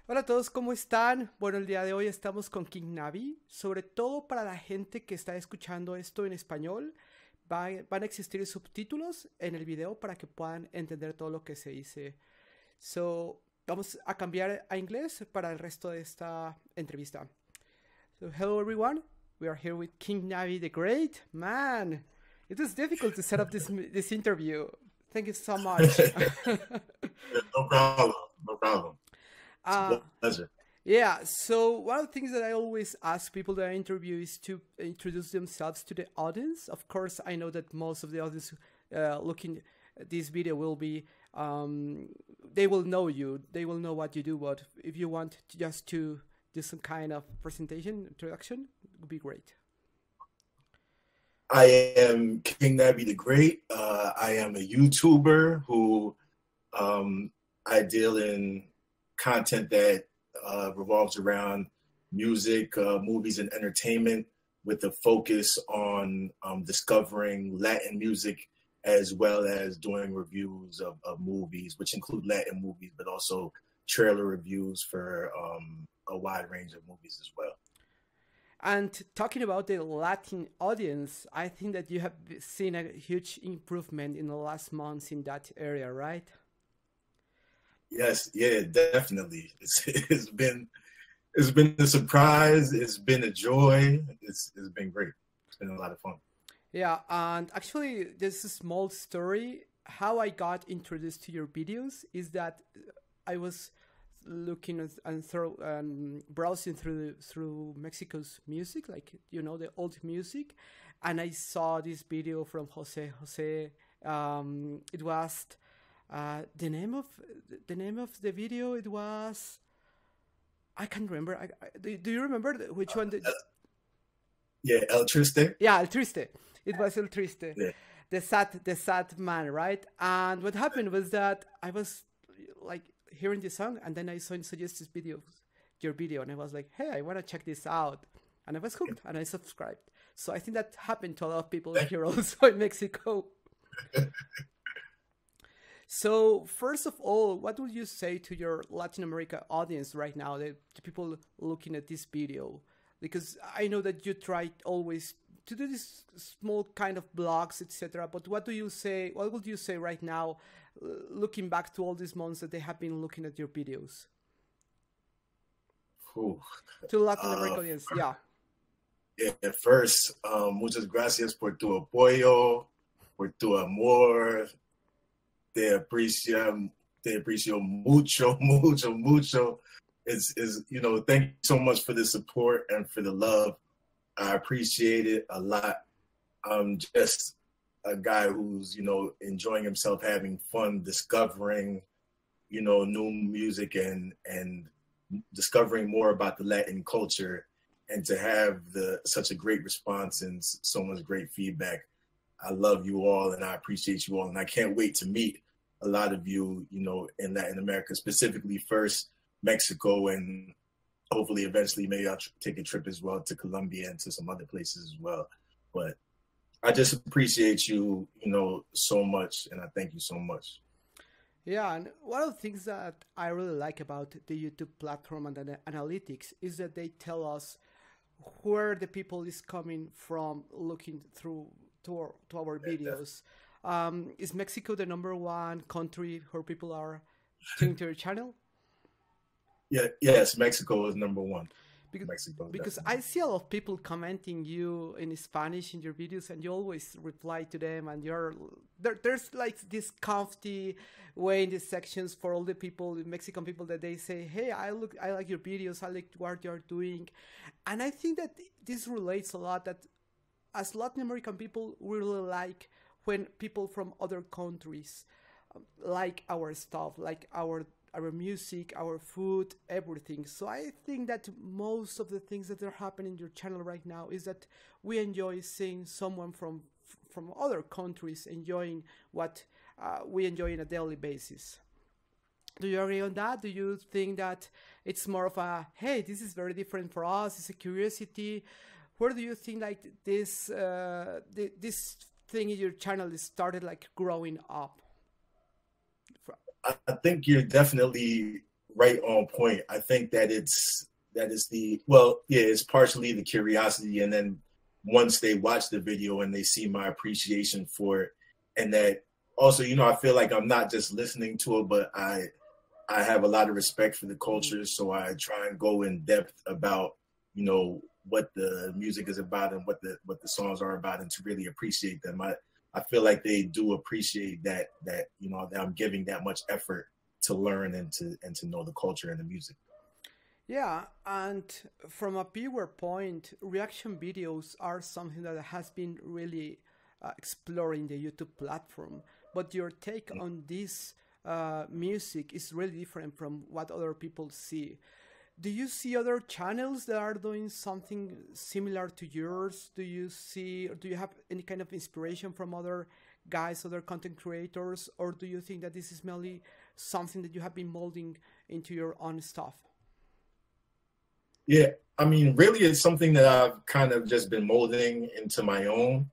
Hola a todos, ¿cómo están? Bueno, el día de hoy estamos con KingNABI, sobre todo para la gente que está escuchando esto en español. Van a existir subtítulos en el video para que puedan entender todo lo que se dice. Vamos a cambiar a inglés para el resto de esta entrevista. So, hello everyone, we are here with KingNABI the GREAT. Man, it was difficult to set up this interview. Thank you so much. No problem. No problem. It's uh, a pleasure. Yeah, so one of the things that I always ask people that I interview is to introduce themselves to the audience. Of course, I know that most of the audience looking at this video will be, they will know you, they will know what you do, but if you want to just to do some kind of presentation, introduction, it would be great. I am KingNABI the GREAT. I am a YouTuber who I deal in content that revolves around music, movies, and entertainment, with the focus on discovering Latin music as well as doing reviews of movies, which include Latin movies, but also trailer reviews for a wide range of movies as well. And talking about the Latin audience, I think that you have seen a huge improvement in the last months in that area, right? Yes, yeah, definitely. It's been a surprise. It's been a joy. It's been great. It's been a lot of fun. Yeah, and actually, there's a small story. How I got introduced to your videos is that I was looking at and browsing through Mexico's music, like the old music, and I saw this video from Jose. It was the name of the video. It was, I can't remember. Do you remember which one? Yeah, El Triste. Yeah, El Triste. It was El Triste. Yeah. The sad man, right? And what happened was that I was like hearing the song, and then I saw suggested your video, and I was like, hey, I want to check this out, and I was hooked, and I subscribed. So I think that happened to a lot of people here also in Mexico. So first of all, what would you say to your Latin America audience right now, the people looking at this video? Because I know that you try always to do this small kind of blogs, etc. But what would you say right now, looking back to all these months that they have been looking at your videos? Ooh. To Latin America audience, yeah. Yeah, first, muchas gracias por tu apoyo, por tu amor. Te aprecio mucho, mucho, mucho. It's thank you so much for the support and for the love. I appreciate it a lot. I'm just a guy who's, enjoying himself, having fun, discovering, new music and discovering more about the Latin culture, and to have such a great response and so much great feedback. I love you all and I appreciate you all. And I can't wait to meet a lot of you, in Latin America, specifically first Mexico, and hopefully eventually maybe I'll take a trip as well to Colombia and to some other places as well. But I just appreciate you, so much, and I thank you so much. Yeah, and one of the things that I really like about the YouTube platform and the analytics is that they tell us where the people is coming from looking through to our videos. Is Mexico the #1 country where people are tuning to your channel? Yeah, yes, Mexico is #1. Because I see a lot of people commenting you in Spanish in your videos, and you always reply to them, and there's like this comfy way in the sections for all the people, the Mexican people, that they say, hey, I like your videos, I like what you're doing. And I think that this relates a lot, that as Latin American people, we really like when people from other countries like our stuff, like our music, our food, everything. So I think that most of the things that are happening in your channel right now is that we enjoy seeing someone from other countries enjoying what we enjoy on a daily basis. Do you agree on that? Do you think that it's more of a, hey, this is very different for us, it's a curiosity? Where do you think like this this thing in your channel started like growing up? I think you're definitely right on point. I think that it's well, yeah, it's partially the curiosity, and then once they watch the video and they see my appreciation for it, and that also, you know, I feel like I'm not just listening to it, but I have a lot of respect for the culture, so I try and go in depth about, you know, what the music is about and what the songs are about, and to really appreciate them. I feel like they do appreciate that you know, that I'm giving that much effort to learn and to know the culture and the music. Yeah, and from a viewer point, reaction videos are something that has been really exploring the YouTube platform. But your take on this music is really different from what other people see. Do you see other channels that are doing something similar to yours? Do you have any kind of inspiration from other guys, other content creators, or do you think that this is merely something that you have been molding into your own stuff? Yeah, I mean, really, it's something that I've kind of just been molding into my own.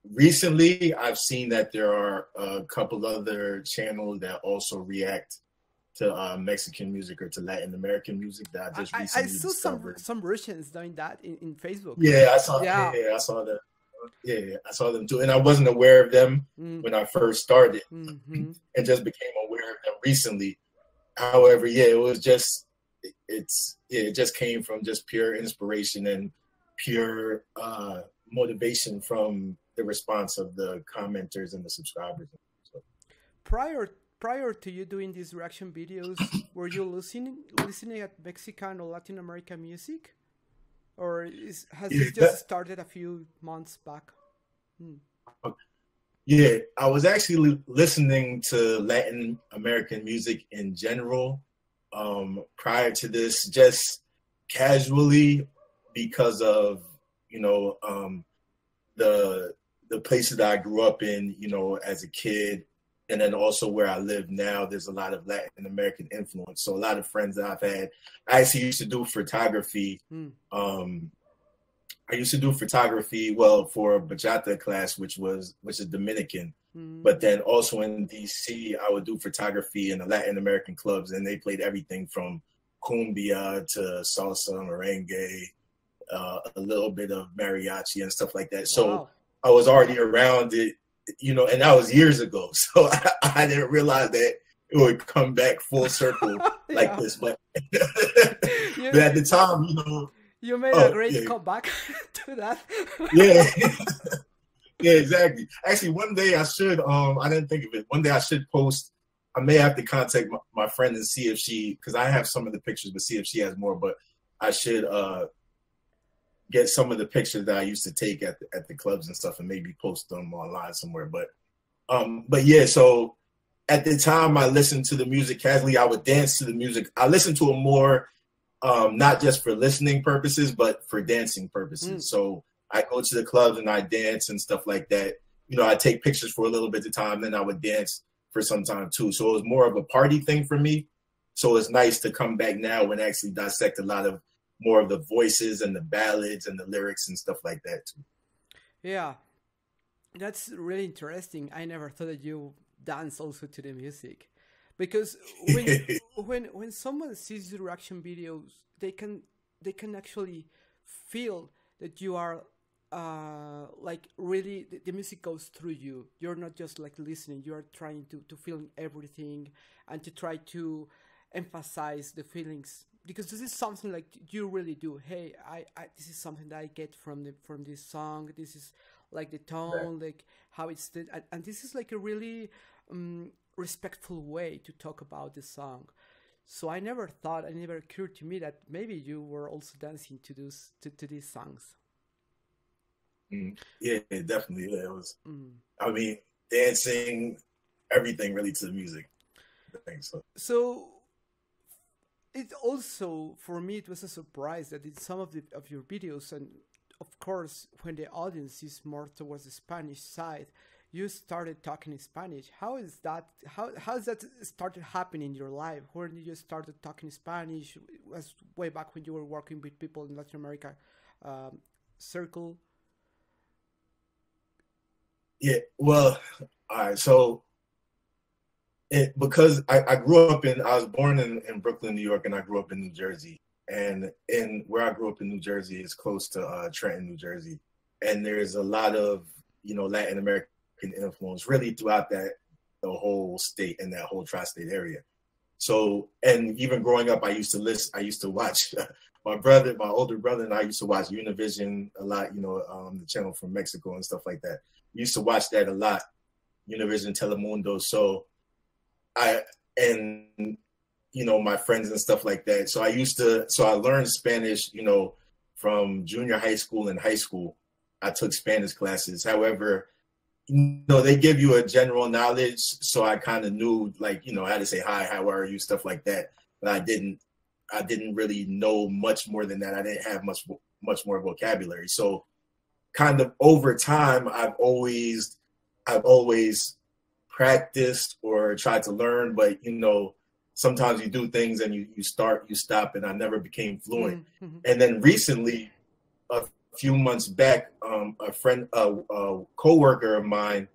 Recently, I've seen that there are a couple other channels that also react to Mexican music or to Latin American music that I just recently discovered. some Russians doing that in Facebook. Yeah, I saw. Yeah, I saw that. Yeah, I saw them too, and I wasn't aware of them when I first started, and just became aware of them recently. However, yeah, it was just. It just came from just pure inspiration and pure motivation from the response of the commenters and the subscribers. So. Prior to you doing these reaction videos, were you listening at Mexican or Latin American music, or has this just started a few months back? Yeah, I was actually listening to Latin American music in general. Prior to this, just casually, because of, you know, the places that I grew up in, you know, as a kid, and then also where I live now, there's a lot of Latin American influence. So a lot of friends that I've had, I actually used to do photography. I used to do photography, well, for a bachata class, which is Dominican. But then also in DC, I would do photography in the Latin American clubs, and they played everything from cumbia to salsa, merengue, a little bit of mariachi and stuff like that. So I was already around it, you know, and that was years ago. So I didn't realize that it would come back full circle like this. But, but at the time, you know. You made a great comeback to that. Yeah, exactly. Actually, one day I should, I didn't think of it. One day I should post, I may have to contact my friend and see if she, because I have some of the pictures, but see if she has more. But I should get some of the pictures that I used to take at the clubs and stuff and maybe post them online somewhere. But yeah, so at the time I listened to the music casually. I would dance to the music. I listened to it more, not just for listening purposes, but for dancing purposes. So I go to the clubs and I dance and stuff like that. You know, I take pictures for a little bit of time, then I would dance for some time too. So it was more of a party thing for me. So it's nice to come back now and actually dissect a lot of more of the voices and the ballads and the lyrics and stuff like that too. Yeah, that's really interesting. I never thought that you dance also to the music, because when someone sees your reaction videos, they can actually feel that you are like really the music goes through you. You're not just like listening, you are trying to feel everything and to try to emphasize the feelings, because this is something like you really do. Hey, I this is something that I get from this song. This is like the tone, like how it's and this is like a really respectful way to talk about the song. So it never occurred to me that maybe you were also dancing to these songs. Yeah, definitely. Yeah, it was. I mean, dancing, everything really to the music. I think so. So it also, for me, it was a surprise that in some of your videos, and of course, when the audience is more towards the Spanish side, you started talking in Spanish. How is that? How has that started happening in your life? When you started talking Spanish? It was way back when you were working with people in Latin America circle. Yeah. Well, all right. So because I grew up I was born in Brooklyn, New York, and I grew up in New Jersey. And where I grew up in New Jersey is close to Trenton, New Jersey. And there's a lot of, Latin American influence really throughout the whole state and that whole tri-state area. So, and even growing up, I used to watch my older brother and I used to watch Univision a lot, the channel from Mexico and stuff like that. We used to watch that a lot, Univision, Telemundo. So my friends and stuff like that. So I learned Spanish, from junior high school and high school. I took Spanish classes. However, they give you a general knowledge. So I kind of knew, how to say hi, how are you, stuff like that. But I didn't really know much more than that. I didn't have much more vocabulary. So kind of over time, I've always practiced or tried to learn, but sometimes you do things and you start, you stop, and I never became fluent. Mm-hmm. And then recently, a few months back, a coworker of mine,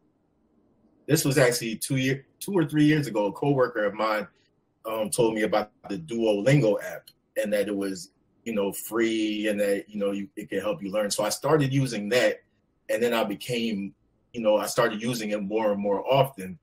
this was actually 2 or 3 years ago, a coworker of mine told me about the Duolingo app and that it was, free and that, it could help you learn. So I started using that, and then I became, I started using it more and more often,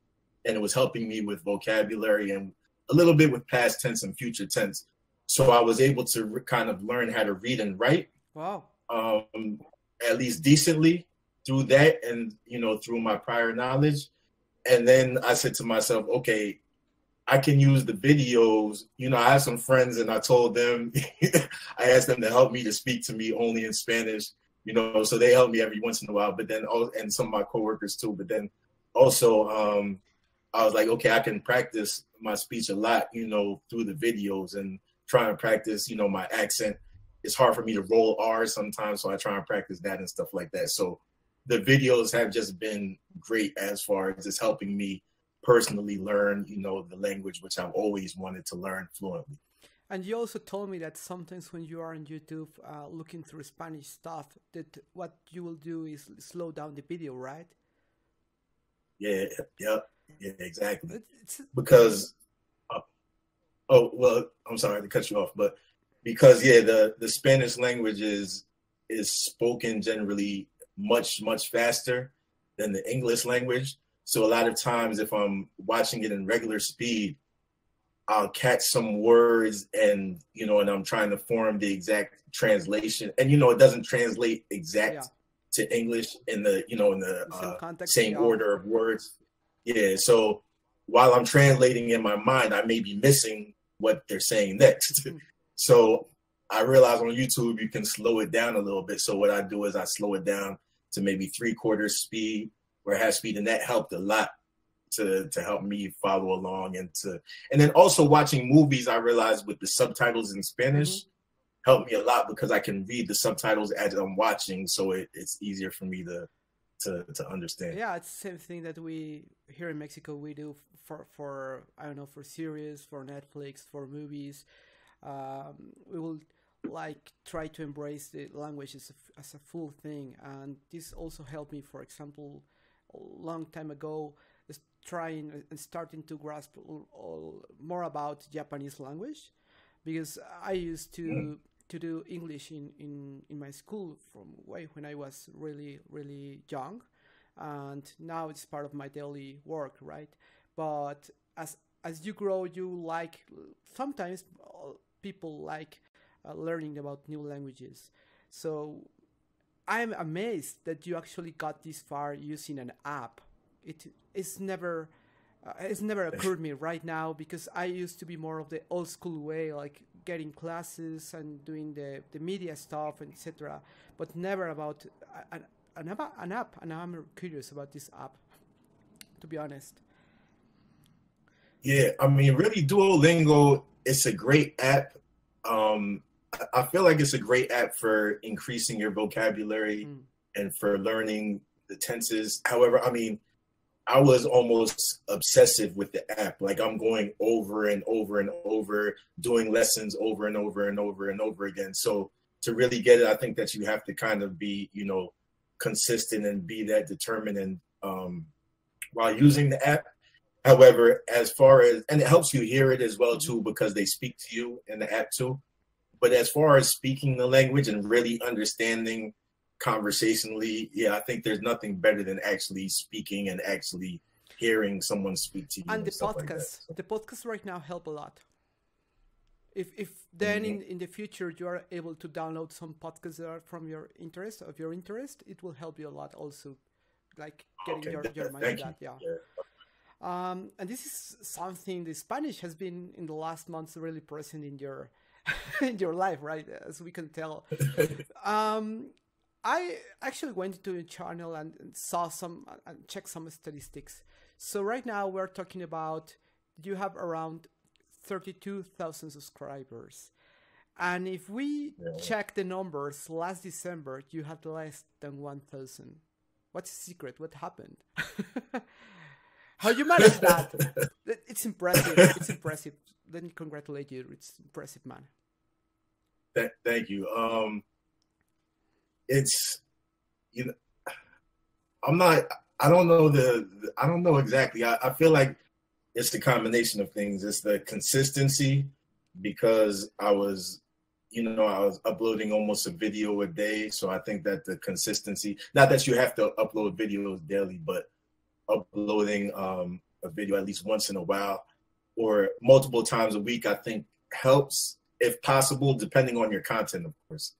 and it was helping me with vocabulary and a little bit with past tense and future tense. So I was able to kind of learn how to read and write. Wow. At least decently through that and, through my prior knowledge. And then I said to myself, okay, I can use the videos. I have some friends and I told them, I asked them to help me to speak to me only in Spanish, so they help me every once in a while, but then, and some of my coworkers too. But then also, I was like, okay, I can practice my speech a lot, through the videos and try and practice, my accent. It's hard for me to roll R's sometimes, so I try and practice that and stuff like that. So the videos have just been great as far as just helping me personally learn, the language, which I've always wanted to learn fluently. And you also told me that sometimes when you are on YouTube looking through Spanish stuff, that what you will do is slow down the video, right? Yeah, exactly. Because, I'm sorry to cut you off, but because, the Spanish language is spoken generally much, much faster than the English language. So a lot of times if I'm watching it in regular speed, I'll catch some words and, and I'm trying to form the exact translation. And, it doesn't translate exact to English in the, same order of words. Yeah. So while I'm translating in my mind, I may be missing what they're saying next. So I realized on YouTube, you can slow it down a little bit. So what I do is I slow it down to maybe 3/4 speed or half speed. And that helped a lot to help me follow along. And then also watching movies, I realized with the subtitles in Spanish helped me a lot because I can read the subtitles as I'm watching. So it's easier for me to understand. Yeah, it's the same thing that we here in Mexico, we do for I don't know, for series, for Netflix, for movies. We will try to embrace the language as a full thing, and this also helped me. For example, a long time ago, is trying and starting to grasp more about Japanese language, because I used to do English in my school from way when I was really young, and now it's part of my daily work, right? But as you grow, you sometimes people learning about new languages. So I'm amazed that you actually got this far using an app. It's never occurred to me right now, because I used to be more of the old school way, like getting classes and doing the media stuff, etc. But never about an app. And I'm curious about this app, to be honest. Yeah, I mean, really, Duolingo, it's a great app. I feel like it's a great app for increasing your vocabulary and for learning the tenses. However, I mean, I was almost obsessive with the app. Like I'm going over and over and over, doing lessons over and over and over and over again. So to really get it, I think that you have to kind of be, consistent and be that determined and while using the app. However, as far as, and it helps you hear it as well too, because they speak to you in the app too. But as far as speaking the language and really understanding conversationally, yeah, I think there's nothing better than actually speaking and actually hearing someone speak to you. And the podcasts, the podcasts right now help a lot. If then in the future you are able to download some podcasts that are from your interest, it will help you a lot also, like getting your mind on that. Yeah. And this is something the Spanish has been in the last months really present in your in your life, right? As we can tell. I actually went to your channel and saw some and checked some statistics. So right now we're talking about you have around 32,000 subscribers. And if we check the numbers, last December, you had less than 1,000. What's the secret? What happened? How you manage that? It's impressive. It's impressive. Let me congratulate you. It's impressive, man. Thank you. It's, you know, I don't know exactly. I feel like it's the combination of things. It's the consistency, because I was uploading almost a video a day. So I think that the consistency, not that you have to upload videos daily, but uploading a video at least once in a while or multiple times a week, I think helps, if possible, depending on your content, of course.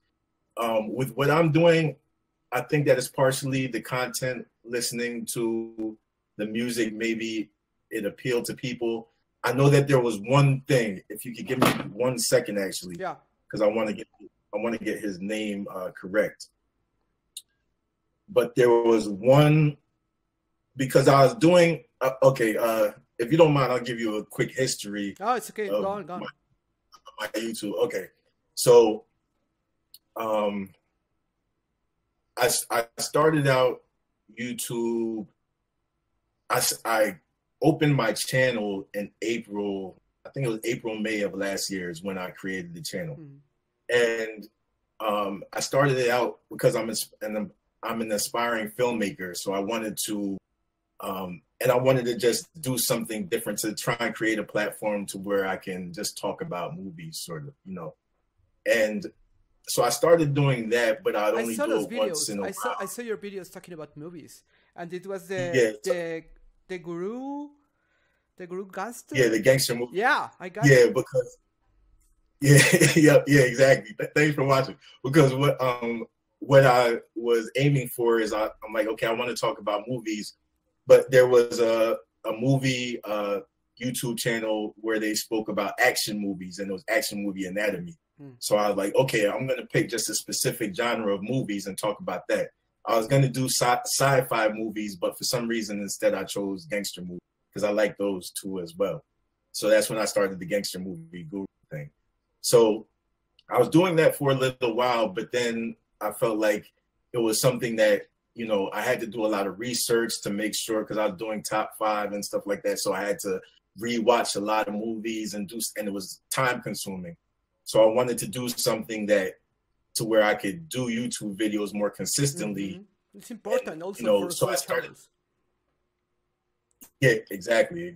With what I'm doing, I think that it's partially the content, listening to the music, maybe it appealed to people. I know that there was one thing, if you could give me 1 second, actually, because I want to get his name correct. But there was one, because I was doing if you don't mind, I'll give you a quick history. Oh, it's okay. Go on. My YouTube. Okay, so I started out YouTube. I opened my channel in April. I think it was April, May of last year is when I created the channel. And I started it out because I'm an aspiring filmmaker. So I wanted to, and I wanted to just do something different, to try and create a platform to where I can just talk about movies, sort of, And so I started doing that, but I'd only do it once in a while. I saw your videos talking about movies, and it was the guru gangster. Yeah, the gangster movie. Yeah, I got it. Yeah, because yeah, exactly. Thanks for watching. Because what I was aiming for is I'm like, okay, I want to talk about movies, but there was a movie YouTube channel where they spoke about action movies, and it was Action Movie Anatomy. So I was like, okay, I'm going to pick just a specific genre of movies and talk about that. I was going to do sci-fi movies, but for some reason, instead, I chose gangster movies because I like those too as well. So that's when I started the gangster movie guru thing. So I was doing that for a little while, but then I felt like it was something that, I had to do a lot of research to make sure, because I was doing top 5 and stuff like that. So I had to rewatch a lot of movies and it was time consuming. So I wanted to do something to where I could do YouTube videos more consistently. It's important also for so I started. Yeah, exactly.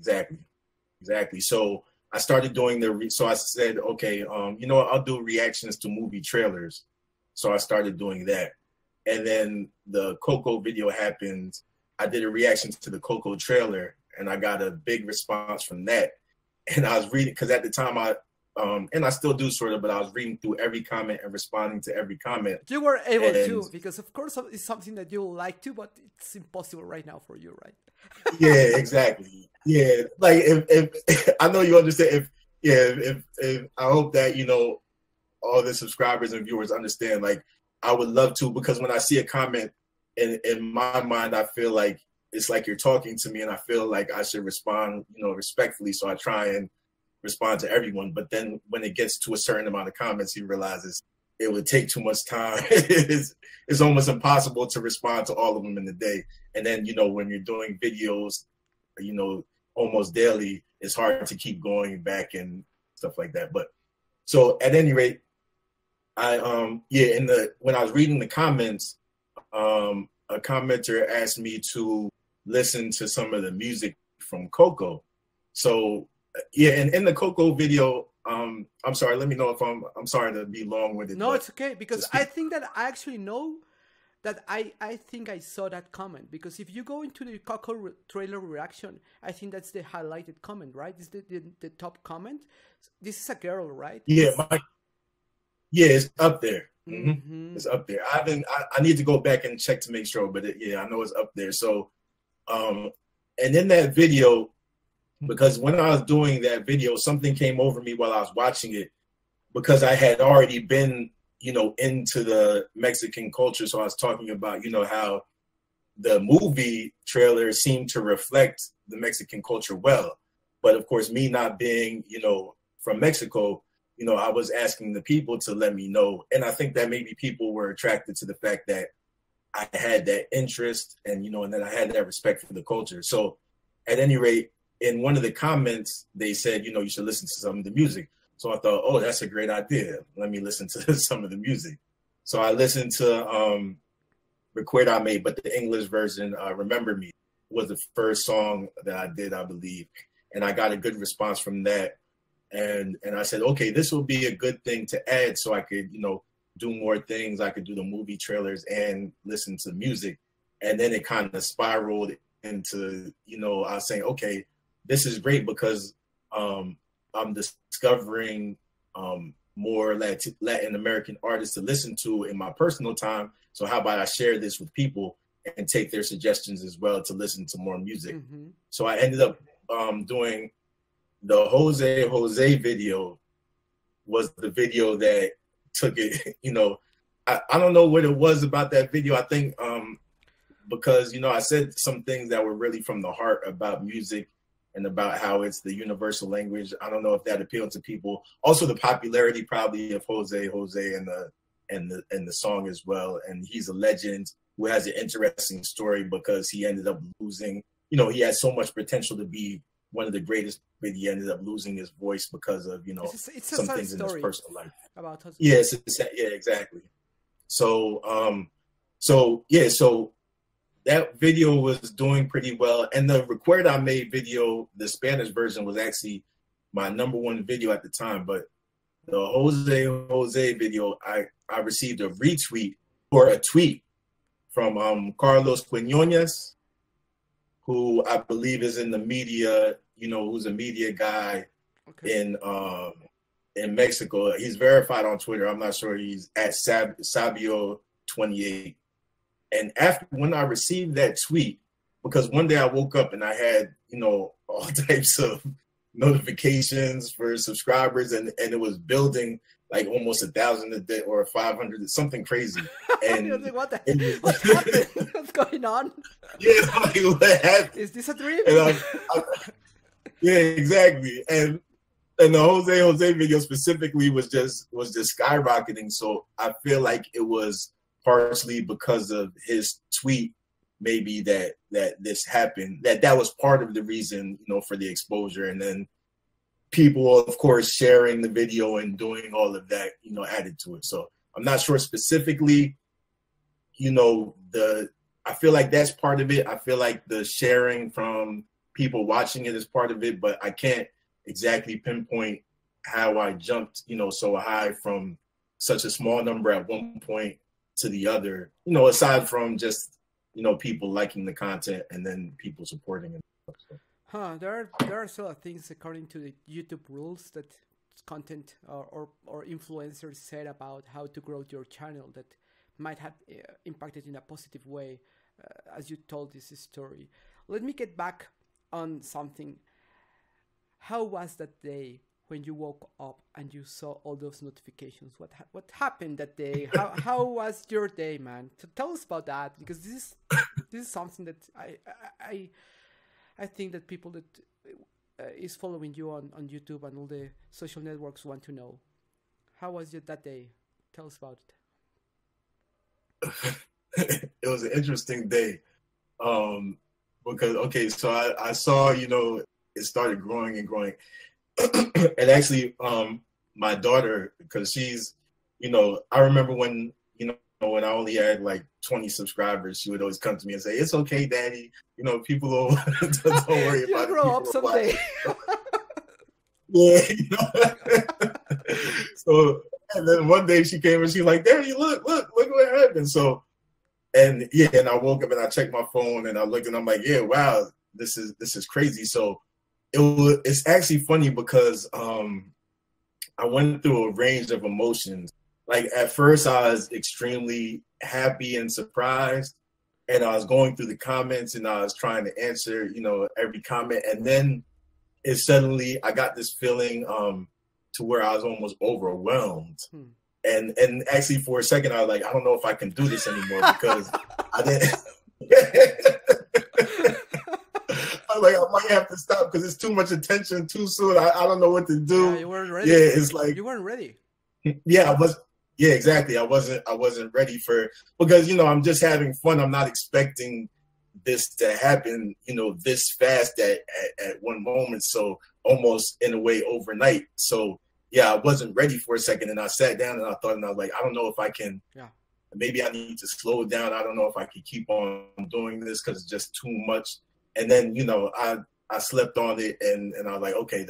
So I started doing so I said, okay, I'll do reactions to movie trailers. So I started doing that. And then the Coco video happened. I did a reaction to the Coco trailer, and I got a big response from that. And I was reading, because at the time and I still do sort of, but I was reading through every comment and responding to every comment. You were able to, because of course it's something that you like to, but it's impossible right now for you, right? Yeah, exactly. Yeah, like if I know you understand. If I hope that all the subscribers and viewers understand. Like, I would love to, because when I see a comment, in my mind, I feel like it's like you're talking to me, and I feel like I should respond, respectfully. So I try and respond to everyone. But then when it gets to a certain amount of comments, he realizes it would take too much time. It's almost impossible to respond to all of them in the day. And then, when you're doing videos, almost daily, it's hard to keep going back and stuff like that. But so at any rate, when I was reading the comments, a commenter asked me to listen to some of the music from Coco. So yeah, and in the Coco video, I'm sorry, let me know if I'm sorry to be long-winded. No, it's okay, because I think that I actually know that I think I saw that comment, because if you go into the Coco trailer reaction, I think that's the highlighted comment, right? Is the top comment? This is a girl, right? Yeah, yeah, it's up there. Mm-hmm. It's up there. I need to go back and check to make sure, but yeah, I know it's up there. So, and in that video, because when I was doing that video, something came over me while I was watching it, because I had already been, you know, into the Mexican culture. So I was talking about, you know, how the movie trailer seemed to reflect the Mexican culture well. But of course, me not being, you know, from Mexico, you know, I was asking the people to let me know. And I think that maybe people were attracted to the fact that I had that interest and, you know, and then I had that respect for the culture. So at any rate, in one of the comments, they said, you know, you should listen to some of the music. So I thought, oh, that's a great idea. Let me listen to some of the music. So I listened to Recuerda Me, but the English version, Remember Me, was the first song that I did, I believe. And I got a good response from that. And I said, okay, this will be a good thing to add so I could, you know, do more things. I could do the movie trailers and listen to music. And then it kind of spiraled into, you know, I was saying, okay, this is great because I'm discovering more Latin American artists to listen to in my personal time. So how about I share this with people and take their suggestions as well to listen to more music. Mm-hmm. So I ended up doing the Jose video was the video that took it, you know, I don't know what it was about that video. I think because, you know, I said some things that were really from the heart about music and about how it's the universal language. I don't know if that appealed to people. Also the popularity probably of Jose and the song as well. And he's a legend who has an interesting story because he ended up losing, you know, he had so much potential to be one of the greatest, but he ended up losing his voice because of, you know, it's some things in his personal life. About Jose. Yes, yeah, exactly. So, so that video was doing pretty well. And the Recuerda Me video, the Spanish version, was actually my #1 video at the time. But the Jose video, I received a retweet or a tweet from Carlos Quinones, who I believe is in the media, you know, who's a media guy in Mexico. He's verified on Twitter. I'm not sure. He's at Sabio28. And when I received that tweet, because one day I woke up and I had, you know, all types of notifications for subscribers, and it was building like almost 1,000 a day or 500, something crazy. And what happened? What's going on? Yeah, like, what happened? Is this a dream? And yeah, exactly. And the Jose video specifically was just skyrocketing. So I feel like it was partially because of his tweet, maybe that this happened, that was part of the reason, you know, for the exposure. And then people, of course, sharing the video and doing all of that, you know, added to it. So I'm not sure specifically, you know, I feel like that's part of it. I feel like the sharing from people watching it is part of it, but I can't exactly pinpoint how I jumped, you know, so high from such a small number at one point to the other, you know, aside from just, you know, people liking the content and then people supporting it. So. There are sort of things according to the YouTube rules that content or influencers said about how to grow your channel that might have impacted in a positive way as you told this story. Let me get back on something. How was that day when you woke up and you saw all those notifications? What happened that day? How was your day, man? So tell us about that, because this is something that I think that people that is following you on YouTube and all the social networks want to know. How was it that day? Tell us about it. It was an interesting day. Because, okay, so I saw, you know, it started growing and growing. And actually, my daughter, because she's, you know, I remember when, you know, when I only had like 20 subscribers, she would always come to me and say, "It's okay, Daddy. You know, people don't, don't worry about it. You'll grow up someday." Yeah, you know. So, and then one day she came and she's like, "Daddy, look what happened." So, and yeah, and I woke up and I checked my phone and I looked and I'm like, "Yeah, wow, this is crazy." So it's actually funny because I went through a range of emotions. Like at first I was extremely happy and surprised, and I was going through the comments and I was trying to answer, you know, every comment. And then it suddenly, I got this feeling to where I was almost overwhelmed. And actually for a second, I was like, I don't know if I can do this anymore because I didn't. I was like, I might have to stop because it's too much attention too soon. I don't know what to do. Yeah, you weren't ready. Yeah, it's like you weren't ready. Yeah, I was. Yeah, exactly. I wasn't ready for, because, you know, I'm just having fun. I'm not expecting this to happen, you know, this fast at one moment. So almost in a way overnight. So yeah, I wasn't ready for a second, and I sat down and I thought, and I was like, I don't know if I can. Yeah. Maybe I need to slow it down. I don't know if I can keep on doing this because it's just too much. And then, you know, I slept on it, and I was like, okay,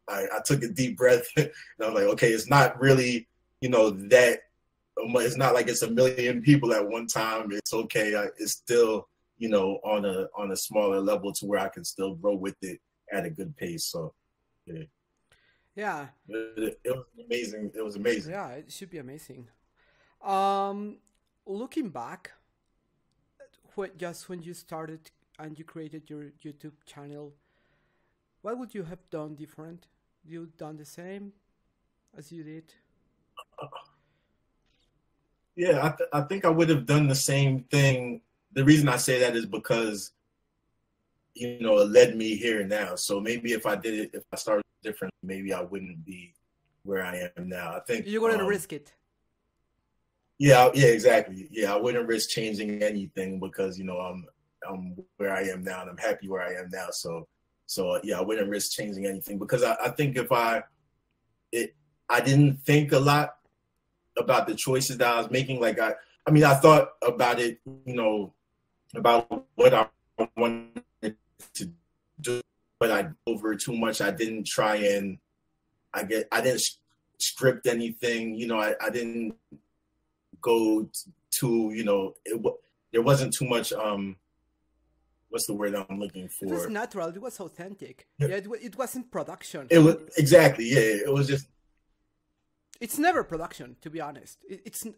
I took a deep breath, and I was like, okay, it's not really, you know, that it's not like it's a million people at one time. It's okay. It's still, you know, on a smaller level to where I can still grow with it at a good pace. So, yeah. Yeah. It was amazing. It was amazing. Yeah, it should be amazing. Looking back, when you started and you created your YouTube channel, what would you have done different? You done the same as you did? Yeah, I think I would have done the same thing. The reason I say that is because, you know, it led me here now. So maybe if I started different, maybe I wouldn't be where I am now. I think you're going to risk it. Yeah, exactly. Yeah, I wouldn't risk changing anything because, you know, I'm where I am now and I'm happy where I am now. So yeah, I wouldn't risk changing anything because I think if I didn't think a lot about the choices that I was making. Like I thought about it, you know, about what I wanted to do, but I over too much. I didn't try and I didn't script anything. You know, I didn't go to, you know, there wasn't too much. What's the word I'm looking for? It was natural. It was authentic. Yeah, it wasn't production. It was exactly. Yeah, it was just. It's never production, to be honest.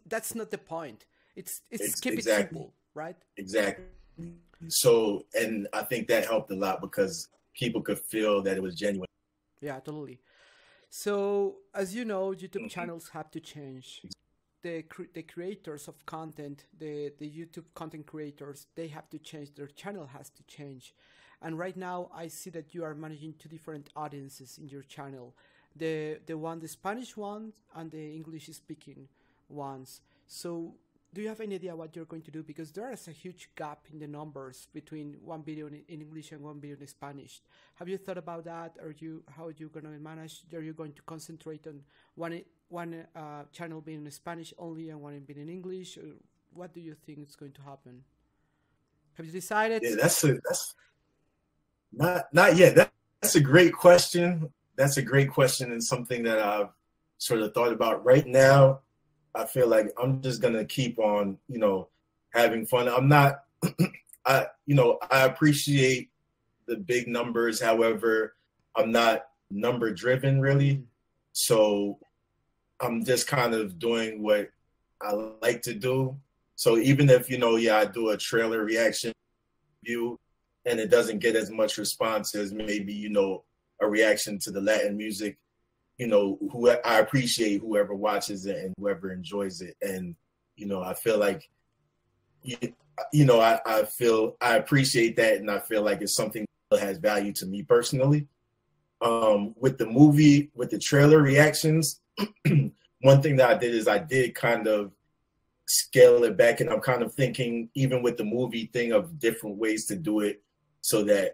That's not the point. It's keep it simple, right? Exactly. So, and I think that helped a lot because people could feel that it was genuine. Yeah, totally. So, as you know, YouTube channels have to change. The creators of content, the YouTube content creators, they have to change. Their channel has to change. And right now, I see that you are managing two different audiences in your channel. The Spanish ones and the English speaking ones. So do you have any idea what you're going to do? Because there is a huge gap in the numbers between one video in English and one video in Spanish. Have you thought about that? How are you going to manage? Are you going to concentrate on one channel being in Spanish only and one being in English? Or what do you think is going to happen? Have you decided? Yeah, that's not yet. That's a great question. That's a great question and something that I've sort of thought about. Right now, I feel like I'm just going to keep on, you know, having fun. I'm not, I appreciate the big numbers. However, I'm not number driven really. So I'm just kind of doing what I like to do. So even if, you know, I do a trailer reaction view and it doesn't get as much response as maybe, you know, a reaction to the Latin music, you know, I appreciate whoever watches it and whoever enjoys it. And, you know, I feel like, you know, I appreciate that. And I feel like it's something that has value to me personally. With the trailer reactions, one thing that I did is I did kind of scale it back. And I'm kind of thinking, even with the movie thing, of different ways to do it so that,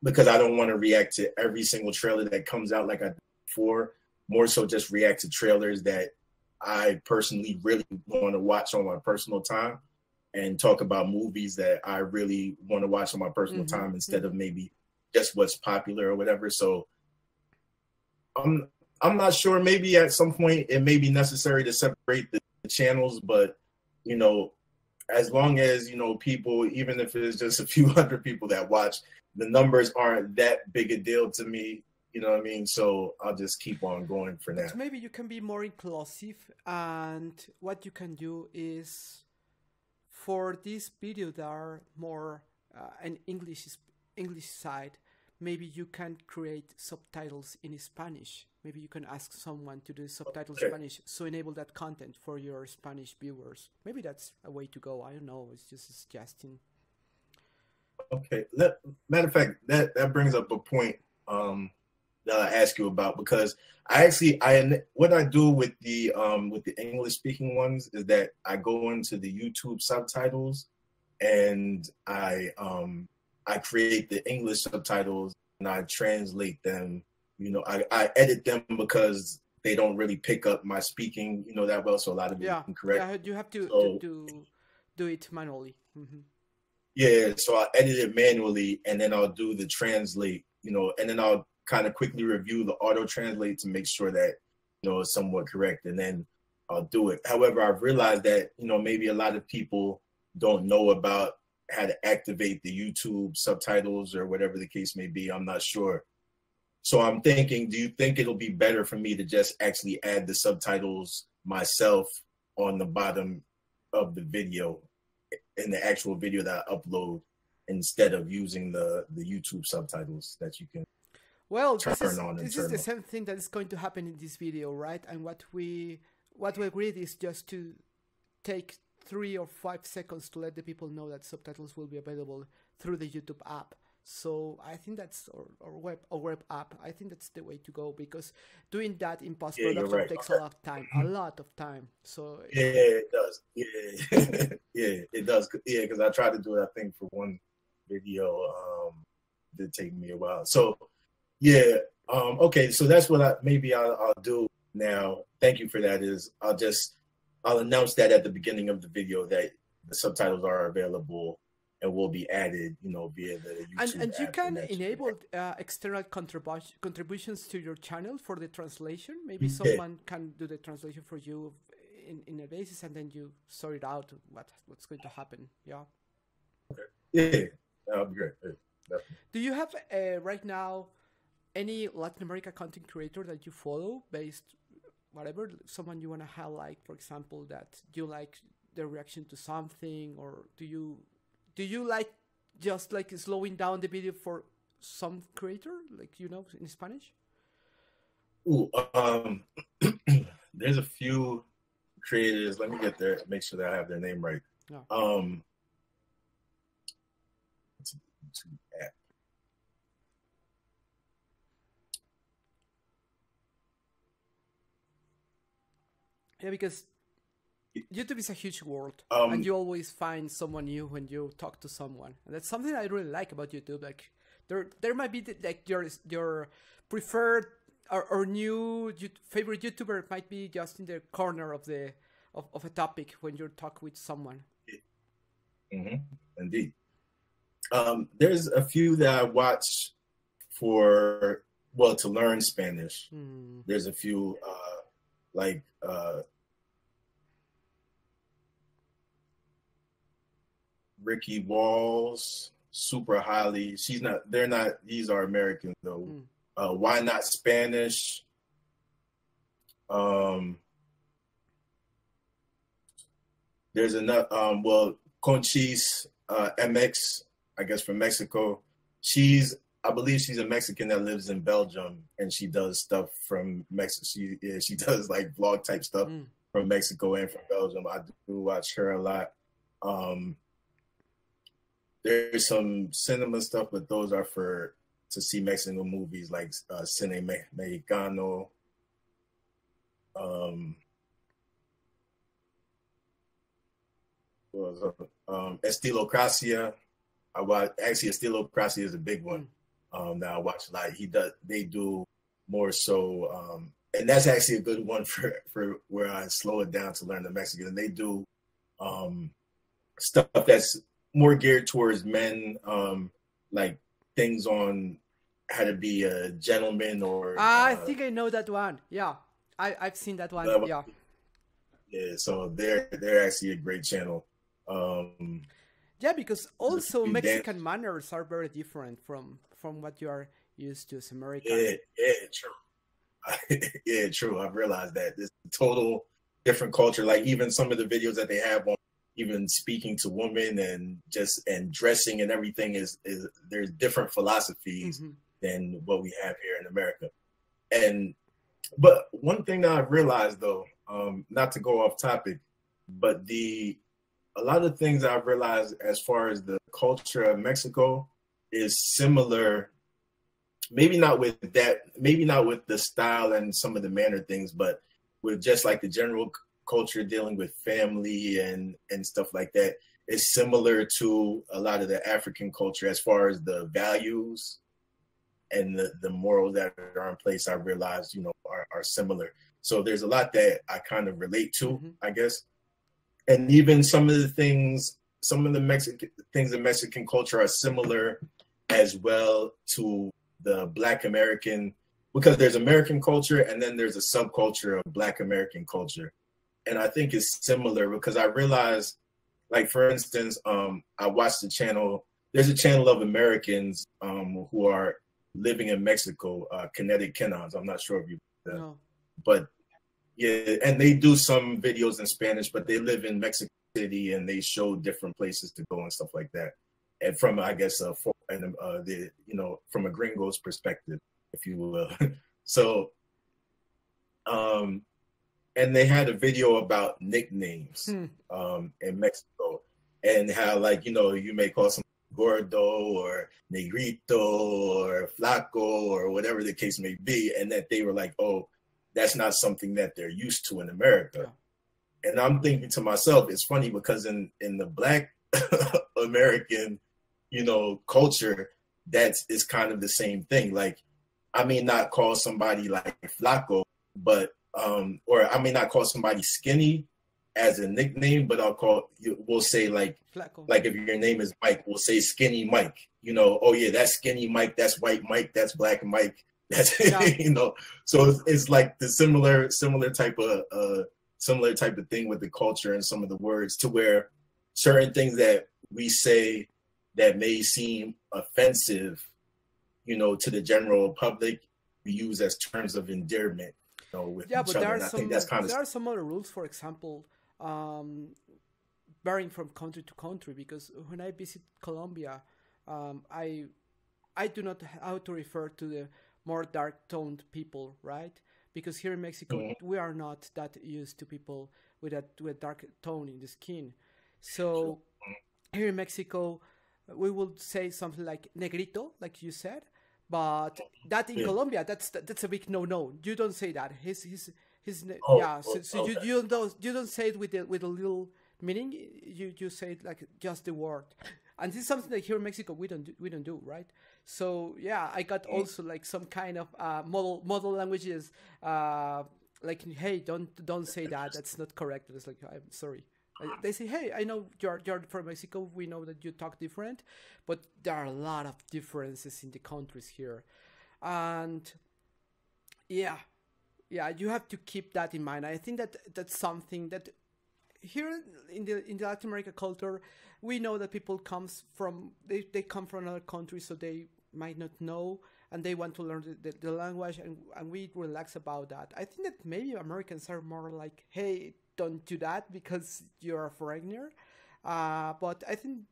because I don't want to react to every single trailer that comes out like I did before, more so just react to trailers that I personally really want to watch on my personal time, and talk about movies that I really want to watch on my personal time instead of maybe just what's popular or whatever. So I'm not sure. Maybe at some point it may be necessary to separate the channels, but you know, as long as, you know, people, even if it's just a few hundred people that watch, the numbers aren't that big a deal to me. You know what I mean? So I'll just keep on going for now. But maybe you can be more inclusive, and what you can do is, for this video that are more an English side, maybe you can create subtitles in Spanish. Maybe you can ask someone to do subtitles in Spanish, so enable that content for your Spanish viewers. Maybe that's a way to go. I don't know. It's just a suggestion. Okay. Matter of fact, that brings up a point that I ask you about, because what I do with the English speaking ones is that I go into the YouTube subtitles and I create the English subtitles and I translate them. You know, I edit them because they don't really pick up my speaking, you know, that well. So a lot of it is incorrect. Yeah, you have to do it manually. Yeah, so I edit it manually and then I'll do the translate, you know, and then I'll kind of quickly review the auto translate to make sure that, you know, it's somewhat correct, and then I'll do it. However, I've realized that, you know, maybe a lot of people don't know about how to activate the YouTube subtitles or whatever the case may be. I'm not sure. So I'm thinking, do you think it'll be better for me to just actually add the subtitles myself on the bottom of the video, in the actual video that I upload, instead of using the YouTube subtitles that you can this is the same thing that is going to happen in this video, right? And what we agreed is just to take 3 or 5 seconds to let the people know that subtitles will be available through the YouTube app. So I think that's or web app. I think that's the way to go, because doing that in post-production takes a lot of time. So it does. Yeah, it does. Yeah, because I tried to do it, I think, for one video. It did take me a while. So yeah, okay. So that's what I'll do now. Thank you for that. I'll announce that at the beginning of the video that the subtitles are available and will be added, you know, via the YouTube and you app, can enable external contributions to your channel for the translation. Maybe someone can do the translation for you in a basis, and then you sort it out what's going to happen. Yeah. Okay. Yeah, that'll be great. Yeah, do you have right now any Latin America content creator that you follow, based whatever, someone you want to highlight, for example, that you like their reaction to something, or do you like just like slowing down the video for some creator, like, you know, in Spanish? Ooh, there's a few creators. Let me get there, make sure that I have their name right. Yeah. Yeah, because YouTube is a huge world, and you always find someone new when you talk to someone, and that's something I really like about YouTube. Like, there might be like your preferred or new favorite YouTuber might be just in the corner of a topic when you talk with someone. Indeed. There's a few that I watch to learn Spanish. There's a few like Ricky Walls, super highly. These are Americans though. Why Not Spanish? There's another, Conchis MX, I guess from Mexico. I believe she's a Mexican that lives in Belgium, and she does stuff from Mexico. She does like vlog type stuff from Mexico and from Belgium. I do watch her a lot. There's some cinema stuff, but those are to see Mexican movies, like Cine Mexicano. Estilocracia. Estilocracia is a big one that I watch a lot. They do more so and that's actually a good one for where I slow it down to learn the Mexican. And they do stuff that's more geared towards men, like things on how to be a gentleman or. I think I know that one. Yeah, I've seen that one. Yeah. Yeah, so they're actually a great channel. Yeah, because also Mexican manners are very different from what you are used to as American. Yeah, true. Yeah, true. I've realized that it's a total different culture. Like even some of the videos that they have on even speaking to women and dressing and everything is there's different philosophies than what we have here in America. But one thing that I've realized though, not to go off topic, but a lot of things I've realized as far as the culture of Mexico is similar. Maybe not with the style and some of the manner things, but with just like the general culture dealing with family and stuff like that is similar to a lot of the African culture as far as the values and the morals that are in place. I realized, are similar. So there's a lot that I kind of relate to, I guess. And even some of the Mexican things in Mexican culture are similar as well to the Black American, because there's American culture and then there's a subculture of Black American culture. And I think it's similar because I realized, like, for instance, I watched there's a channel of Americans who are living in Mexico, Kinetic Kenons. I'm not sure if you know that. No. But yeah, and they do some videos in Spanish, but they live in Mexico City and they show different places to go and stuff like that. And from, I guess, from a gringo's perspective, if you will. So, and they had a video about nicknames in Mexico and how, like, you may call someone gordo or negrito or flaco or whatever the case may be, and that they were like, oh, that's not something that they're used to in America. Yeah. And I'm thinking to myself, it's funny because in the Black American, culture, it's kind of the same thing. Like, I may not call somebody like flaco, but or I may not call somebody skinny as a nickname, but we'll say like flaco. Like if your name is Mike, we'll say skinny Mike. Oh yeah, that's skinny Mike, that's white Mike, that's black Mike. That's So it's like the similar type of thing with the culture and some of the words, to where certain things that we say that may seem offensive, to the general public, we use as terms of endearment, with each other. And I think that's there are some other rules, for example, varying from country to country, because when I visit Colombia, I do not know how to refer to the more dark-toned people, right? Because here in Mexico, we are not that used to people with a dark tone in the skin. So here in Mexico, we will say something like negrito, like you said, but that in Colombia, that's a big no. You don't say that. So you don't say it with a little meaning. You say it like just the word. And this is something that here in Mexico we don't do, right? So yeah, I got also like some kind of model languages, like, hey, don't say that. That's not correct. It's like, I'm sorry. They say, hey, I know you're from Mexico. We know that you talk different, but there are a lot of differences in the countries here, and yeah, you have to keep that in mind. I think that's something that here in the Latin America culture, we know that people come from another country, so they might not know, and they want to learn the language, and we relax about that. I think that maybe Americans are more like, hey, don't do that because you're a foreigner. But I think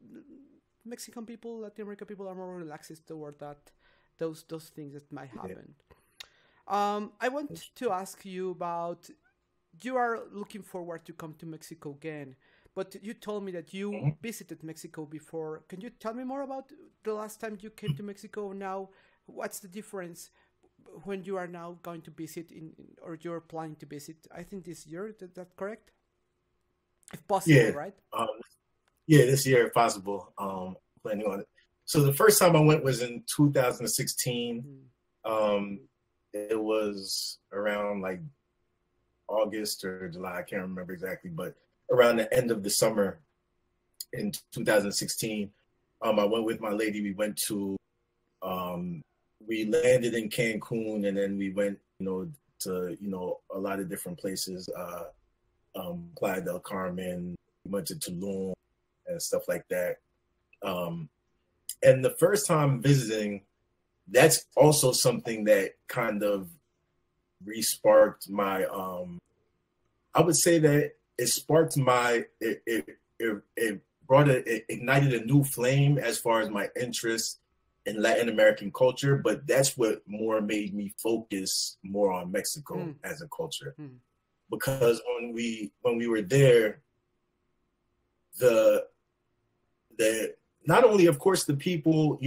Mexican people, Latin American people are more relaxed toward those things that might happen. I want to ask you about, you are looking forward to come to Mexico again, but you told me that you visited Mexico before. Can you tell me more about the last time you came to Mexico? Now, what's the difference when you are now going to visit or you're planning to visit? I think this year, is that correct? If possible, right? This year if possible. Planning on it. So the first time I went was in 2016. it was around like August or July, I can't remember exactly, but around the end of the summer in 2016, I went with my lady. We went to, we landed in Cancun, and then we went, to, a lot of different places, Playa del Carmen, we went to Tulum and stuff like that. And the first time visiting, that's also something that kind of re-sparked my, I would say that it sparked my, it ignited a new flame as far as my interest in Latin American culture, but that's what more made me focus more on Mexico as a culture. Because when we were there, the not only, of course, the people,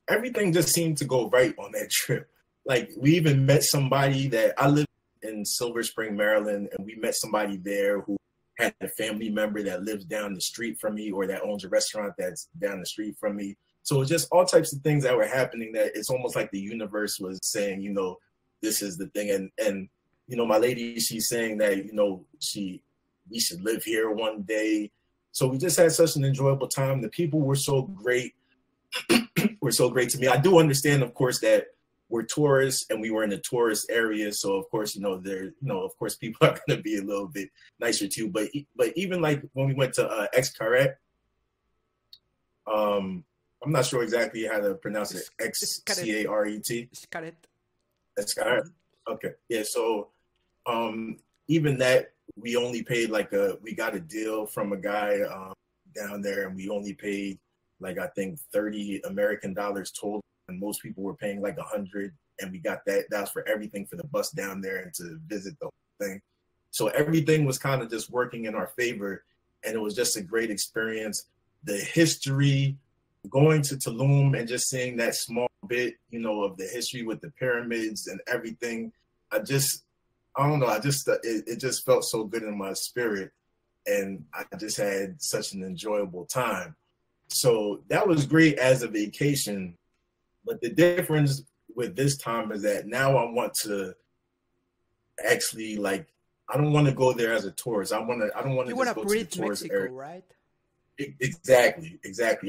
everything just seemed to go right on that trip. Like, we even met somebody that I live in Silver Spring, Maryland, and we met somebody there who had a family member that lives down the street from me, or that owns a restaurant that's down the street from me. So it's just all types of things that were happening that it's almost like the universe was saying, this is the thing. And my lady, she's saying that, we should live here one day. So we just had such an enjoyable time. The people were so great, were so great to me. I do understand, of course, that we're tourists and we were in a tourist area. So of course, of course, people are going to be a little bit nicer to you. But even like when we went to Xcaret, I'm not sure exactly how to pronounce it. Xcaret. Xcaret. Okay. Yeah. So even that, we only paid we got a deal from a guy down there, and we only paid I think $30 American total, and most people were paying like 100, and we got that. That was for everything, for the bus down there and to visit the whole thing. So everything was kind of just working in our favor, and it was just a great experience. The history, going to Tulum and just seeing that small bit, of the history with the pyramids and everything. I don't know. It just felt so good in my spirit, and I just had such an enjoyable time. So that was great as a vacation. But the difference with this time is that now I want to actually I don't want to go there as a tourist. I don't want to just go to the tourist Mexico, area. Right? Exactly.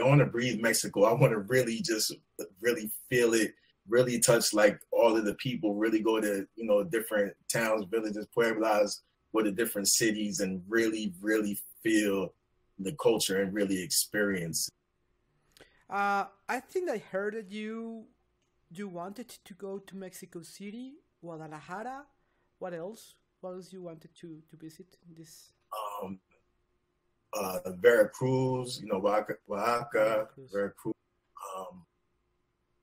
I want to breathe Mexico. I want to really feel it, really touch all of the people, really go to, different towns, villages, pueblas, go to different cities, and really, really feel the culture and really experience. I think I heard that you wanted to go to Mexico City, Guadalajara. What else? What else you wanted to visit in this? Veracruz, Oaxaca, Veracruz.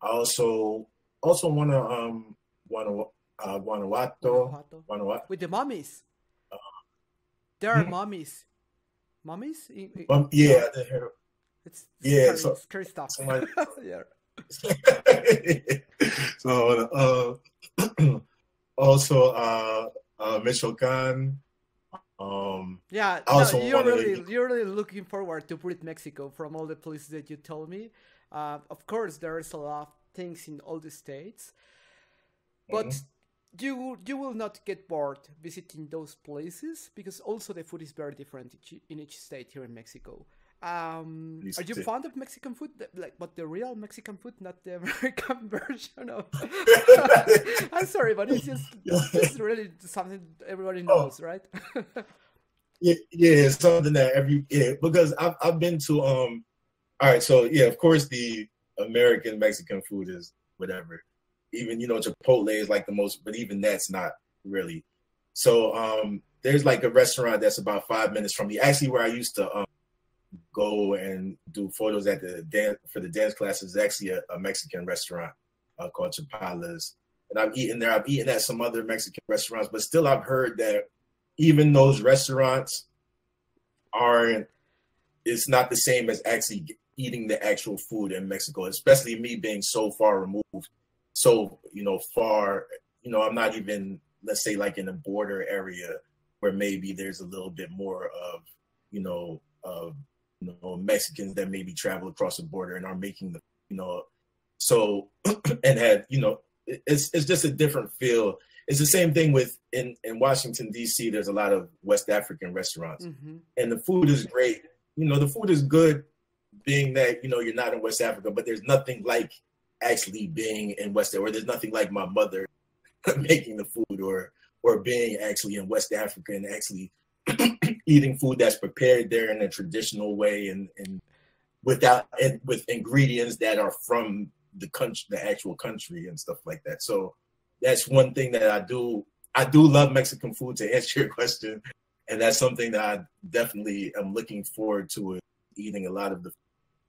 I also want to Guanajuato. With the mummies. There are mummies. Mummies? Yeah. It's scary stuff. Yeah. So also Michoacan. Yeah, you're really looking forward to breathe Mexico from all the places that you told me. Of course, there's a lot of things in all the states, but you will not get bored visiting those places, because also the food is very different in each state here in Mexico. Are you fond of Mexican food, but the real Mexican food, not the American version of? I'm sorry, but it's just really something everybody knows, right? Yeah, it's something that because I've been to all right, so yeah, of course the American Mexican food is whatever. Even Chipotle is the most, but even that's not really. So there's a restaurant that's about 5 minutes from me, actually, where I used to go and do photos at for the dance classes. Is actually a Mexican restaurant called Chapala's, and I've eaten there. I've eaten at some other Mexican restaurants, but still I've heard that even those restaurants it's not the same as actually eating the actual food in Mexico, especially me being so far removed, so far, I'm not even, let's say, in a border area where maybe there's a little bit more of Mexicans that maybe travel across the border and are making the so and had it's just a different feel. It's the same thing with in Washington, D.C., there's a lot of West African restaurants. And the food is great. You know, the food is good, being that, you know, you're not in West Africa, but there's nothing like actually being in West Africa, or there's nothing like my mother making the food, or being actually in West Africa and actually eating food that's prepared there in a traditional way and with ingredients that are from the country, the actual country and stuff like that. So that's one thing that I do. I do love Mexican food, to answer your question. And that's something that I definitely am looking forward to, eating a lot of the.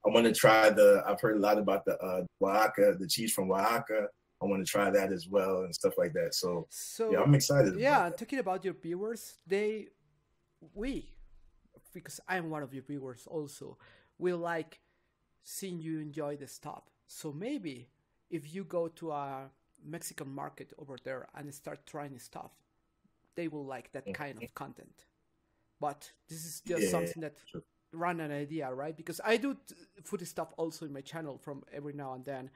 I want to try I've heard a lot about the Oaxaca, the cheese from Oaxaca. I want to try that as well and stuff like that. So yeah, I'm excited. Yeah, talking about your viewers, because I'm one of your viewers also, we like seeing you enjoy the stuff. So maybe if you go to a Mexican market over there and start trying stuff, they will like that kind of content. But this is just something that run an idea, right? Because I do food stuff also in my channel from every now and then,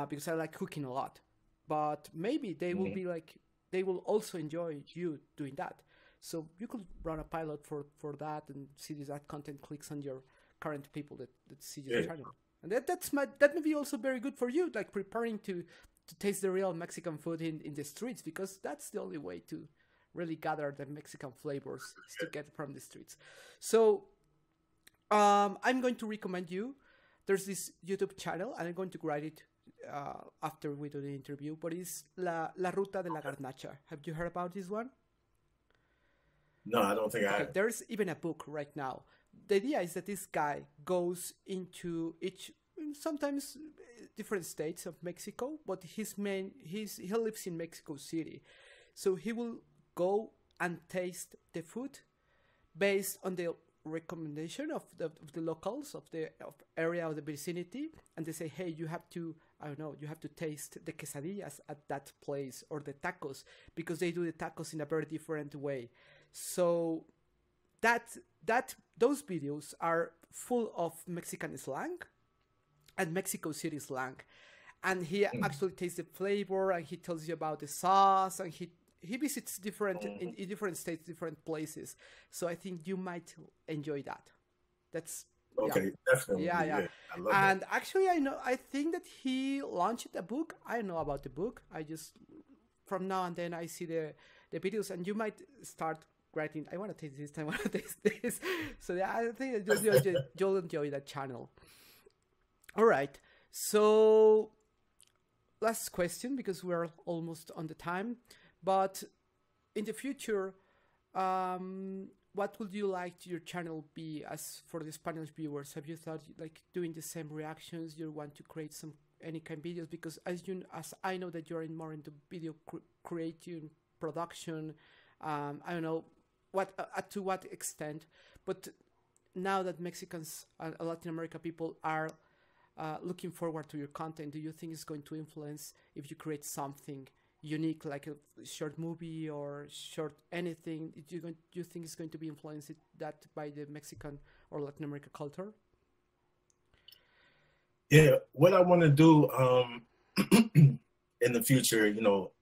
because I like cooking a lot. But maybe they will be like, they will also enjoy you doing that. So you could run a pilot for that and see if that content clicks on your current people that see your channel. And that may be also very good for you, like preparing to taste the real Mexican food in the streets, because that's the only way to really gather the Mexican flavors is to get from the streets. So I'm going to recommend you. There's this YouTube channel, and I'm going to write it after we do the interview, but it's La Ruta de la Garnacha. Have you heard about this one? No, I don't think I have. There's even a book right now. The idea is that this guy goes into sometimes different states of Mexico, but he lives in Mexico City. So he will go and taste the food based on the recommendation of the locals of the area of the vicinity, and they say, hey, you have to taste the quesadillas at that place, or the tacos, because they do the tacos in a very different way. So those videos are full of Mexican slang and Mexico City slang, and he actually tastes the flavor, and he tells you about the sauce, and he visits in different states, different places. So I think you might enjoy that. That's okay, definitely. Yeah. I love and actually, I think that he launched a book. I know about the book. I just from now and then I see the videos, and you might start writing, I want to taste this, I want to taste this. So yeah, I think that you'll enjoy that channel. All right. So last question, because we're almost on the time. But in the future, what would you like your channel be as for the Spanish viewers? Have you thought like doing the same reactions? You want to create any kind of videos? Because as I know that you're more into video creating, production. I don't know to what extent, but now that Mexicans and Latin America people are looking forward to your content, do you think it's going to influence if you create something unique, like a short movie or short anything? Do you think it's going to be influenced that by the Mexican or Latin America culture? Yeah, what I want to do in the future,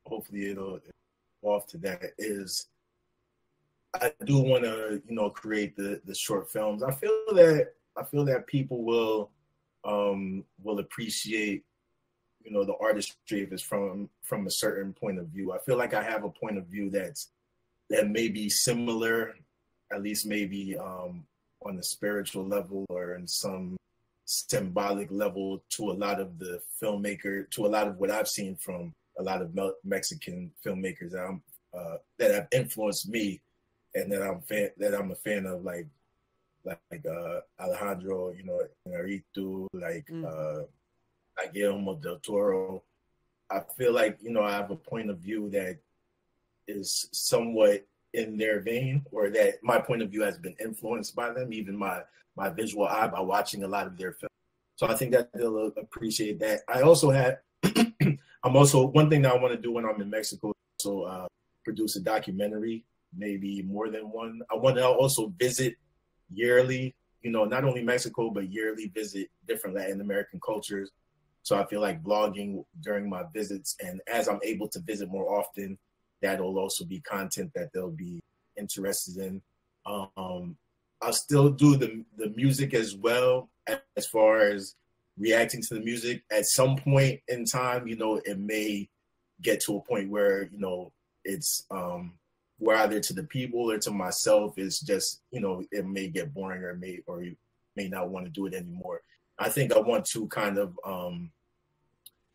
hopefully it'll evolve to that, is I do want to, create the short films. I feel that people will appreciate, the artistry if it's from a certain point of view. I feel like I have a point of view that may be similar, at least maybe on the spiritual level or in some symbolic level, to a lot of what I've seen from a lot of Mexican filmmakers that have influenced me, and that I'm a fan of, like Alejandro, Inarritu, Guillermo del Toro. I feel like, I have a point of view that is somewhat in their vein, or that my point of view has been influenced by them, even my visual eye, by watching a lot of their films. So I think that they'll appreciate that. I also one thing that I want to do when I'm in Mexico, so produce a documentary, maybe more than one. I want to also visit yearly, not only Mexico, but yearly visit different Latin American cultures, So I feel like vlogging during my visits, and as I'm able to visit more often, that'll also be content that they'll be interested in. I'll still do the music as well, as far as reacting to the music. At some point in time, you know, it may get to a point where, you know, it's where either to the people or to myself, it's just, you know, it may get boring, or you may not want to do it anymore. I think I want to kind of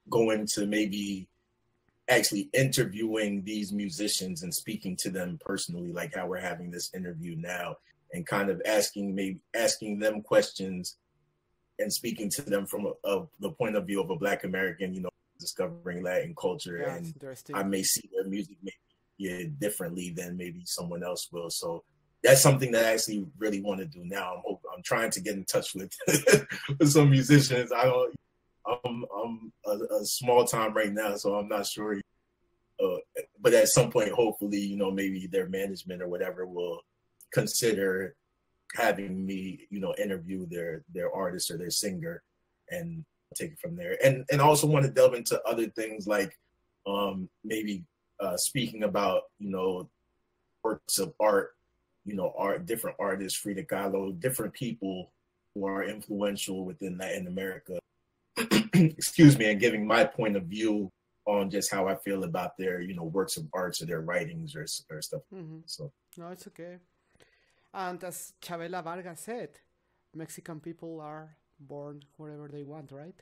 go into maybe actually interviewing these musicians and speaking to them personally, like how we're having this interview now, and kind of asking them questions and speaking to them from the point of view of a Black American, you know, discovering Latin culture. Yeah, and I may see their music maybe differently than maybe someone else will. So that's something that I actually really want to do now. I'm trying to get in touch with, with some musicians. I'm a small time right now, so I'm not sure. But at some point, hopefully, you know, maybe their management or whatever will consider having me, you know, interview their artist or their singer and take it from there. And I also want to delve into other things, like maybe speaking about, you know, works of art, you know, different artists, Frida Kahlo, different people who are influential within Latin America. Excuse me, and giving my point of view on just how I feel about their, you know, works of arts or their writings or stuff. Mm-hmm. So no, it's okay. And as Chavela Vargas said, Mexican people are born wherever they want, right?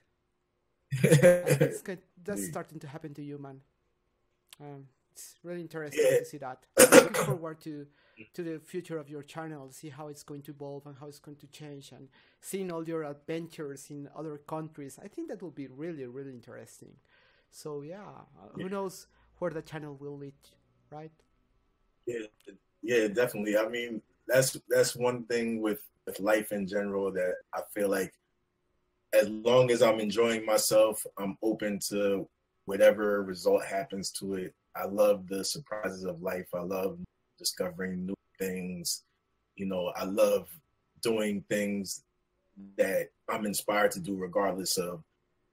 That's starting to happen to you, man. It's really interesting to see that. I'm looking forward to the future of your channel, see how it's going to evolve and how it's going to change, and seeing all your adventures in other countries. I think that will be really, really interesting. So yeah, who knows where the channel will lead, right? Yeah, definitely. I mean, that's one thing with life in general that I feel like, as long as I'm enjoying myself, I'm open to whatever result happens to it. I love the surprises of life. I love discovering new things. You know, I love doing things that I'm inspired to do, regardless of,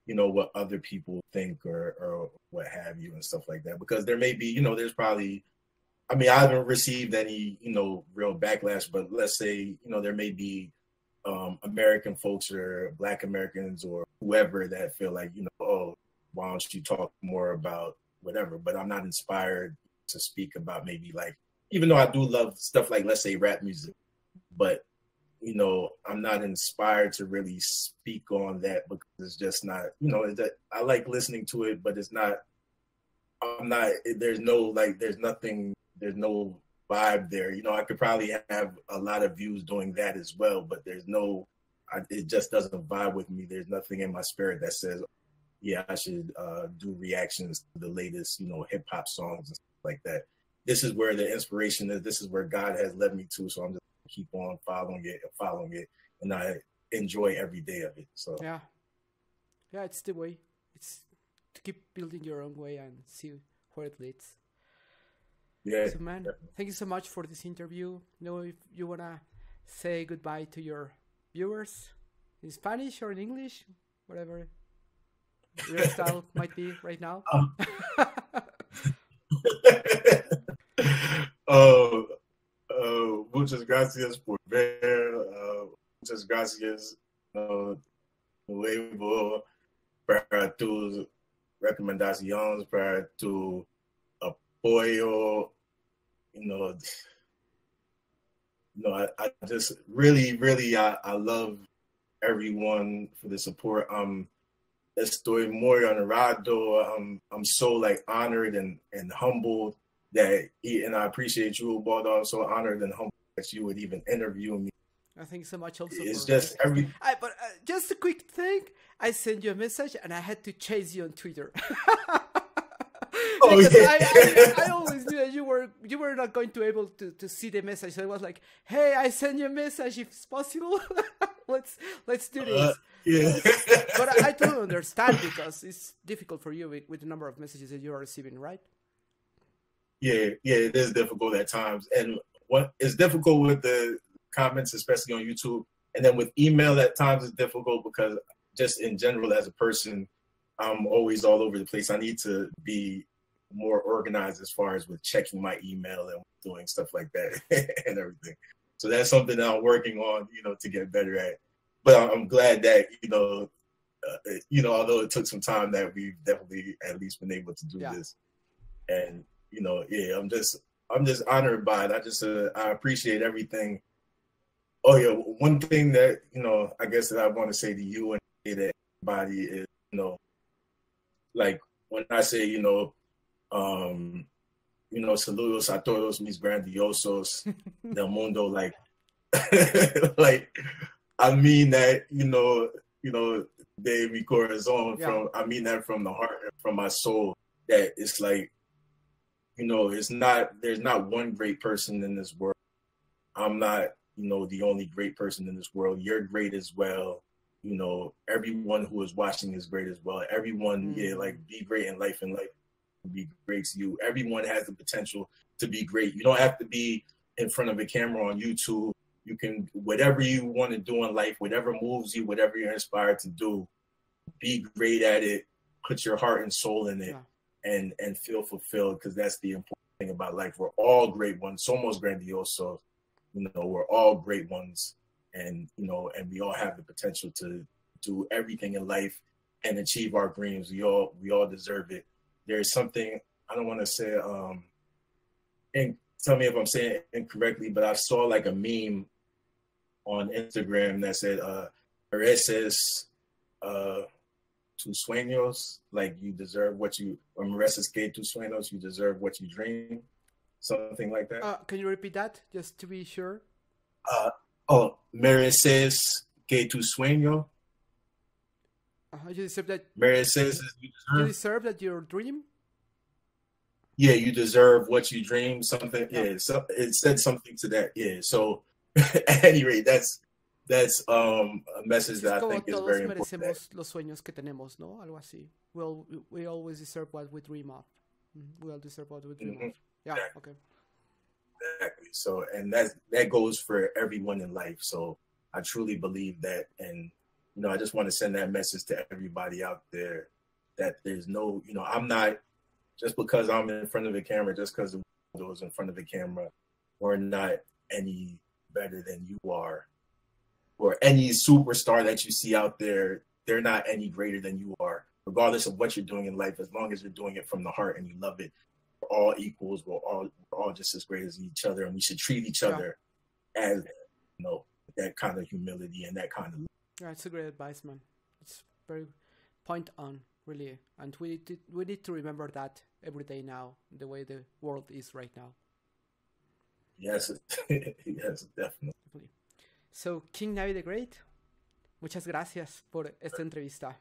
you know, what other people think or what have you and stuff like that. Because there may be, you know, there's probably, I mean, I haven't received any, you know, real backlash, but let's say, you know, there may be American folks or Black Americans or whoever that feel like, you know, oh, why don't you talk more about whatever? But I'm not inspired to speak about maybe, like, even though I do love stuff like, let's say, rap music, but, you know, I'm not inspired to really speak on that because it's just not, you know, I like listening to it, but it's not, there's no vibe there. You know, I could probably have a lot of views doing that as well, but it just doesn't vibe with me. There's nothing in my spirit that says, yeah, I should do reactions to the latest, you know, hip hop songs and stuff like that. This is where the inspiration is. This is where God has led me to. So I'm just gonna keep on following it, and I enjoy every day of it. So yeah, it's the way. It's to keep building your own way and see where it leads. Yeah. So, man, thank you so much for this interview. You know, if you wanna say goodbye to your viewers in Spanish or in English, whatever your style might be right now. Muchas gracias por ver. Muchas gracias nuevo para tus recomendaciones, para tu apoyo. You know, I just really, I love everyone for the support. Estoy muy honorado. I'm so, like, honored and humbled and I appreciate you, Baldo. I'm so honored and humbled that you would even interview me. Thank you so much. Also, it's just every. But just a quick thing. I sent you a message and I had to chase you on Twitter. Oh, yeah. I always knew that you were not going to be able to see the message. So I was like, hey, I send you a message if it's possible. let's do this. Yeah. But I totally understand, because it's difficult for you with the number of messages that you are receiving, right? Yeah, it is difficult at times. And what is difficult with the comments, especially on YouTube, and then with email at times, it's difficult because just in general as a person, I'm always all over the place. I need to be more organized as far as with checking my email and doing stuff like that and everything. So that's something that I'm working on, you know, to get better at. But I'm glad that, although it took some time, that we've definitely at least been able to do this. And, you know, yeah, I'm just honored by it. I appreciate everything. Oh yeah, one thing that, you know, I guess that I want to say to you and to everybody is, you know, like when I say, saludos a todos mis grandiosos del mundo, like, like, I mean that, de mi corazón, I mean that from the heart, from my soul, that it's like, there's not one great person in this world. I'm not, the only great person in this world. You're great as well. Everyone who is watching is great as well. Everyone, be great in life, and life will be great to you. Everyone has the potential to be great. You don't have to be in front of a camera on YouTube. You can, whatever you want to do in life, whatever moves you, whatever you're inspired to do, be great at it. Put your heart and soul in it, and feel fulfilled, because that's the important thing about life. We're all great ones. Somos grandiosos. We're all great ones. And, and we all have the potential to do everything in life and achieve our dreams. We all deserve it. There's something, I don't want to say, and tell me if I'm saying it incorrectly, but I saw like a meme on Instagram that said, mereces tus sueños, like you deserve what you, or mereces que tus sueños, you deserve what you dream. Something like that. Can you repeat that just to be sure? Mereces que tu sueño. You deserve that. Mereces, you deserve that your dream. Yeah, you deserve what you dream. Something. Yeah, so it said something to that. Yeah. So, at any rate, that's a message that I think is very important. Todos merecemos los sueños que tenemos, ¿no? Algo así. We always deserve what we dream of. We all deserve what we dream of. Yeah. Exactly. Okay. Exactly. So, and that goes for everyone in life. So I truly believe that. And, I just want to send that message to everybody out there, that there's no, I'm not, just because I'm in front of the camera, just because the window is in front of the camera, we're not any better than you are. Or any superstar that you see out there, they're not any greater than you are, regardless of what you're doing in life. As long as you're doing it from the heart and you love it, we're all equals. We're all just as great as each other, and we should treat each other as, that kind of humility and that kind of. Yeah, it's a great advice, man. It's very point on, really, and we need to remember that every day now, the way the world is right now. Yes, yes, definitely. So, KingNABI the GREAT, muchas gracias por esta entrevista.